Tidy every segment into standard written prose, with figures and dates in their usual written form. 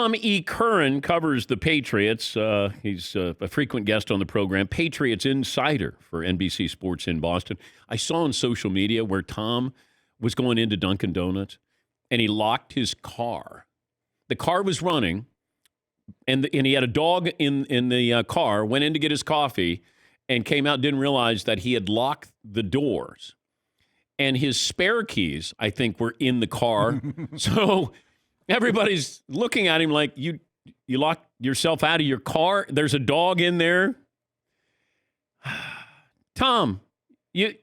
Tom E. Curran covers the Patriots. He's a frequent guest on the program, Patriots Insider for NBC Sports in Boston. I saw on social media where Tom was going into Dunkin' Donuts, and he locked his car. The car was running, and he had a dog in the car, went in to get his coffee, and came out, didn't realize that he had locked the doors. And his spare keys, I think, were in the car. So everybody's looking at him like, you locked yourself out of your car? There's a dog in there? Tom, you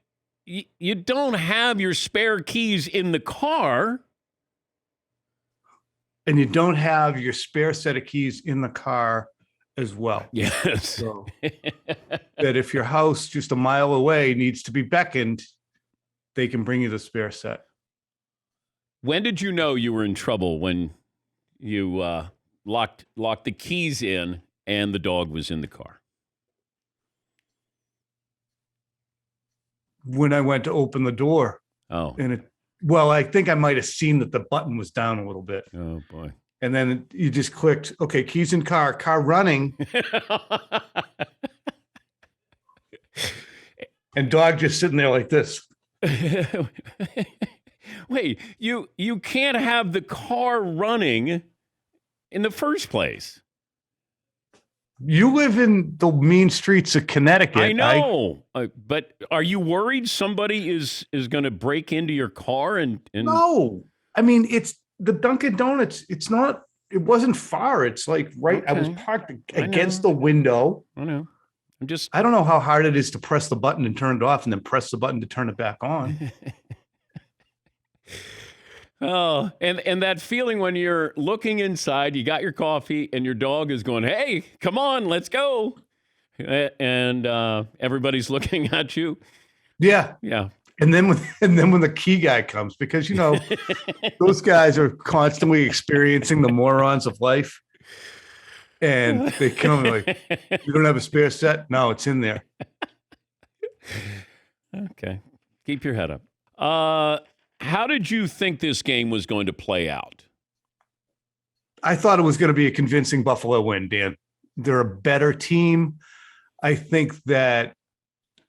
don't have your spare keys in the car. And you don't have your spare set of keys in the car as well. Yes. So that if your house just a mile away needs to be beckoned, they can bring you the spare set. When did you know you were in trouble when you locked the keys in and the dog was in the car? When I went to open the door. Oh. And I think I might have seen that the button was down a little bit. Oh, boy. And then you just clicked, okay, keys in car running. And dog just sitting there like this. Wait, you can't have the car running in the first place. You live in the mean streets of Connecticut. I know, but are you worried somebody is going to break into your car and? No, I mean it's the Dunkin' Donuts. It wasn't far. It's like right. Okay. I was parked against the window. I know. I don't know how hard it is to press the button and turn it off, and then press the button to turn it back on. Oh, and that feeling when you're looking inside, you got your coffee, and your dog is going, "Hey, come on, let's go," and everybody's looking at you. Yeah. And then when the key guy comes, because those guys are constantly experiencing the morons of life, and they come like, "You don't have a spare set? No, it's in there." Okay, keep your head up. How did you think this game was going to play out? I thought it was going to be a convincing Buffalo win, Dan. They're a better team. I think that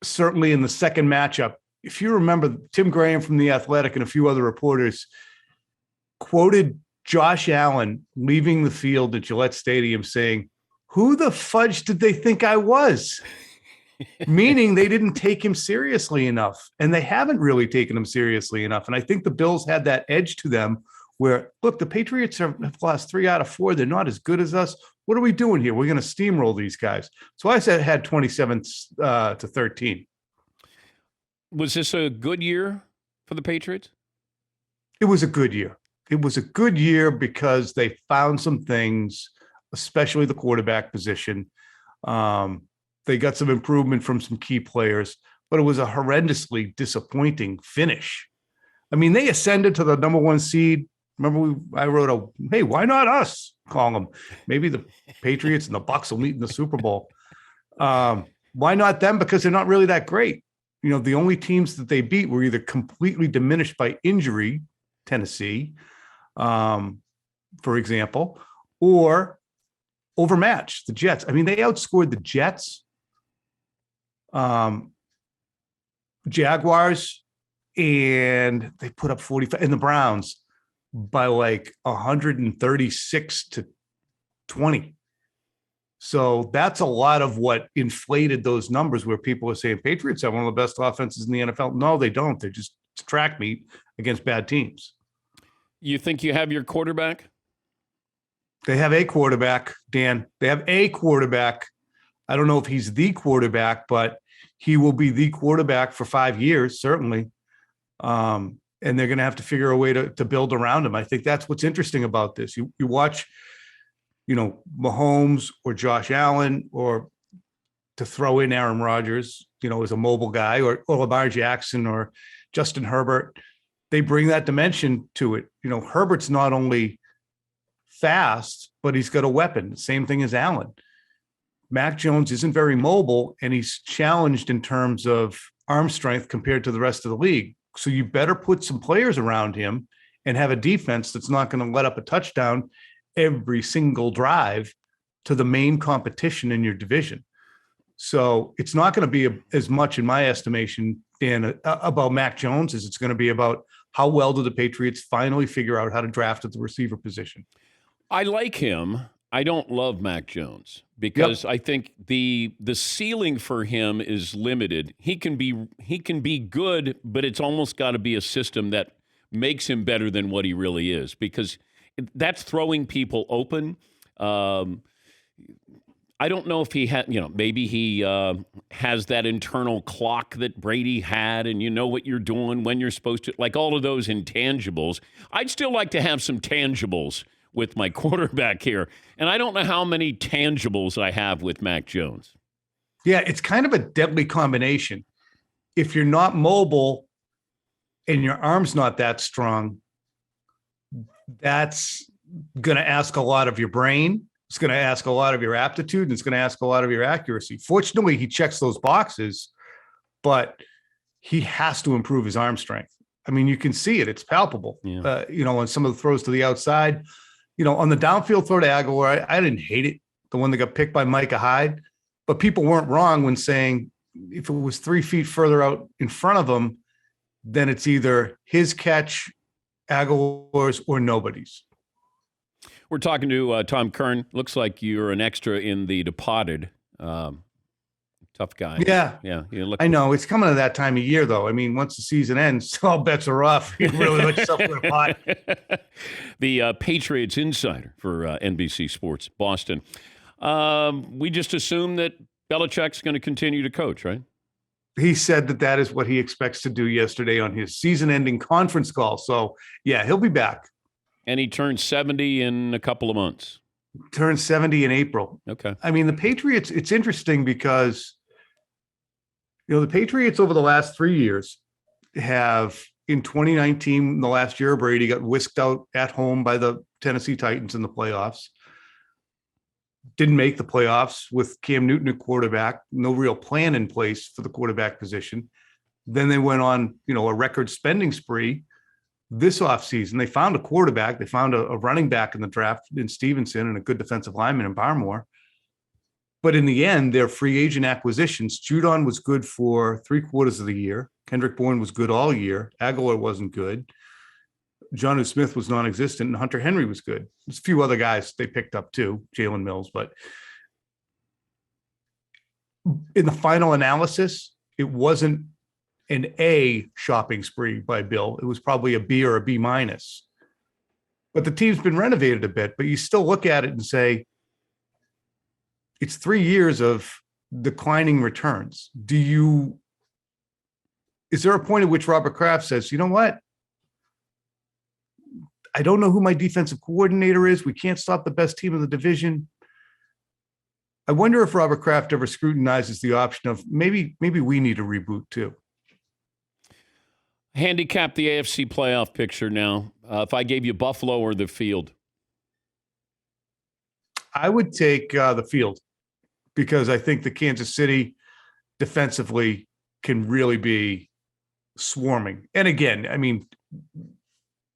certainly in the second matchup, if you remember, Tim Graham from The Athletic and a few other reporters quoted Josh Allen leaving the field at Gillette Stadium saying, "Who the fudge did they think I was?" Meaning they didn't take him seriously enough, and they haven't really taken him seriously enough. And I think the Bills had that edge to them where, look, the Patriots have lost 3 out of 4. They're not as good as us. What are we doing here? We're going to steamroll these guys. So I said it had 27-13. Was this a good year for the Patriots? It was a good year. It was a good year because they found some things, especially the quarterback position. They got some improvement from some key players, but it was a horrendously disappointing finish. I mean, they ascended to the number 1 seed. Remember, I wrote hey, why not us? Call them. Maybe the Patriots and the Bucs will meet in the Super Bowl. Why not them? Because they're not really that great. The only teams that they beat were either completely diminished by injury, Tennessee, for example, or overmatched, the Jets. I mean, they outscored the Jets, Jaguars, and they put up 45, and the Browns by like 136-20. So that's a lot of what inflated those numbers where people are saying Patriots have one of the best offenses in the NFL. No, they don't. They're just track meet against bad teams. You think you have your quarterback? They have a quarterback, Dan. They have a quarterback. I don't know if he's the quarterback, but he will be the quarterback for 5 years, certainly. And they're going to have to figure a way to build around him. I think that's what's interesting about this. You watch, Mahomes or Josh Allen, or to throw in Aaron Rodgers, as a mobile guy, or Lamar Jackson or Justin Herbert. They bring that dimension to it. Herbert's not only fast, but he's got a weapon. Same thing as Allen. Mac Jones isn't very mobile, and he's challenged in terms of arm strength compared to the rest of the league. So you better put some players around him and have a defense that's not going to let up a touchdown every single drive to the main competition in your division. So it's not going to be as much, in my estimation, Dan, about Mac Jones as it's going to be about how well do the Patriots finally figure out how to draft at the receiver position. I like him. I don't love Mac Jones because I think the ceiling for him is limited. He can be good, but it's almost got to be a system that makes him better than what he really is, because that's throwing people open. I don't know if he had, maybe he has that internal clock that Brady had, and you know what you're doing when you're supposed to, like all of those intangibles. I'd still like to have some tangibles with my quarterback here, and I don't know how many tangibles I have with Mac Jones. Yeah, it's kind of a deadly combination. If you're not mobile and your arm's not that strong, that's going to ask a lot of your brain. It's going to ask a lot of your aptitude, and it's going to ask a lot of your accuracy. Fortunately, he checks those boxes, but he has to improve his arm strength. I mean, you can see it. It's palpable. Yeah. On some of the throws to the outside, on the downfield throw to Aguilar, I didn't hate it, the one that got picked by Micah Hyde, but people weren't wrong when saying if it was 3 feet further out in front of him, then it's either his catch, Aguilar's, or nobody's. We're talking to Tom Curran. Looks like you're an extra in The Departed. Tough guy. Yeah. Yeah. I know. It's coming to that time of year, though. I mean, once the season ends, all bets are off. You really let yourself in a pot. The Patriots insider for NBC Sports Boston. We just assume that Belichick's going to continue to coach, right? He said that is what he expects to do yesterday on his season-ending conference call. So, yeah, he'll be back. And he turns 70 in a couple of months. Turns 70 in April. Okay. I mean, the Patriots, it's interesting because, the Patriots over the last 3 years have, in 2019, the last year, Brady got whisked out at home by the Tennessee Titans in the playoffs. Didn't make the playoffs with Cam Newton at quarterback. No real plan in place for the quarterback position. Then they went on, a record spending spree. This offseason, they found a quarterback. They found a running back in the draft in Stevenson and a good defensive lineman in Barmore. But in the end, their free agent acquisitions, Judon was good for 3/4 of the year. Kendrick Bourne was good all year. Aguilar wasn't good. Jonnu Smith was non-existent, and Hunter Henry was good. There's a few other guys they picked up too, Jalen Mills. But in the final analysis, it wasn't an A shopping spree by Bill. It was probably a B or a B minus. But the team's been renovated a bit, but you still look at it and say, it's 3 years of declining returns. Is there a point at which Robert Kraft says, you know what? I don't know who my defensive coordinator is. We can't stop the best team in the division. I wonder if Robert Kraft ever scrutinizes the option of maybe we need a reboot too. Handicap the AFC playoff picture now. If I gave you Buffalo or the field? I would take the field, because I think the Kansas City defensively can really be swarming. And again, I mean,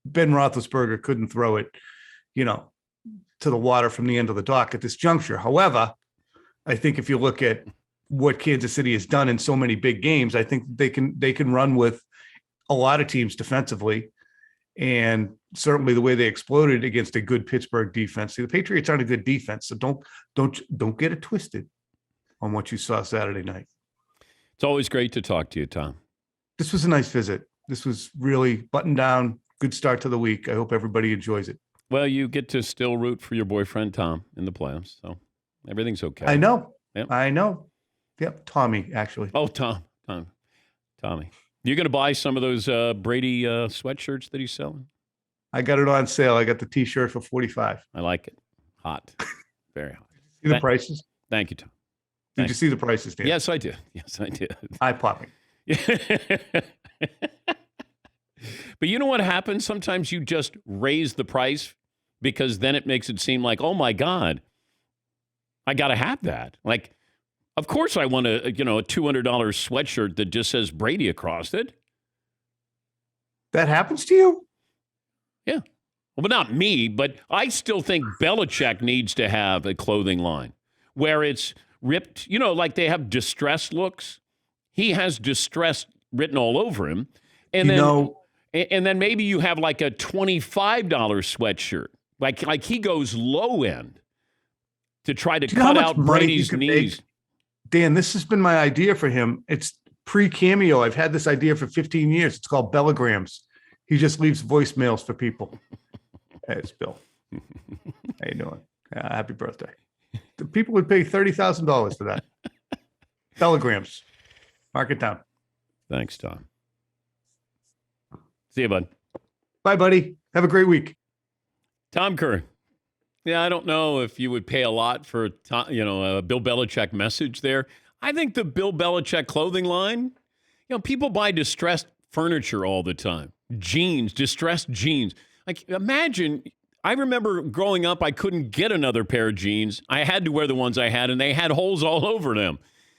Ben Roethlisberger couldn't throw it, to the water from the end of the dock at this juncture. However, I think if you look at what Kansas City has done in so many big games, I think they can run with a lot of teams defensively, and certainly the way they exploded against a good Pittsburgh defense. See, the Patriots aren't a good defense, so don't get it twisted on what you saw Saturday night. It's always great to talk to you, Tom. This was a nice visit. This was really buttoned down. Good start to the week. I hope everybody enjoys it. Well, you get to still root for your boyfriend Tom in the playoffs, so everything's okay. I know. Yep. I know. Yep, Tommy, actually. Oh, Tommy. You're going to buy some of those Brady sweatshirts that he's selling? I got it on sale. I got the T-shirt for $45. I like it. Hot. Very hot. See the prices? Thank you, Tom. Did you see the prices, Dan? Yes, I did. Eye-popping. But you know what happens? Sometimes you just raise the price because then it makes it seem like, oh, my God, I got to have that. Like, of course I want a $200 sweatshirt that just says Brady across it. That happens to you? Yeah. Well, not me, but I still think Belichick needs to have a clothing line where it's ripped, like they have distress looks. He has distress written all over him. And then maybe you have like a $25 sweatshirt. Like he goes low end to try to cut out Brady's knees. Dan, this has been my idea for him. It's pre-cameo. I've had this idea for 15 years. It's called Bellagrams. He just leaves voicemails for people. Hey, it's Bill. How you doing? Happy birthday. The people would pay $30,000 for that. Bellagrams. Mark it down. Thanks, Tom. See you, bud. Bye, buddy. Have a great week. Tom Curran. Yeah, I don't know if you would pay a lot for, a Bill Belichick message there. I think the Bill Belichick clothing line, people buy distressed furniture all the time. Jeans, distressed jeans. Like, imagine, I remember growing up, I couldn't get another pair of jeans. I had to wear the ones I had, and they had holes all over them.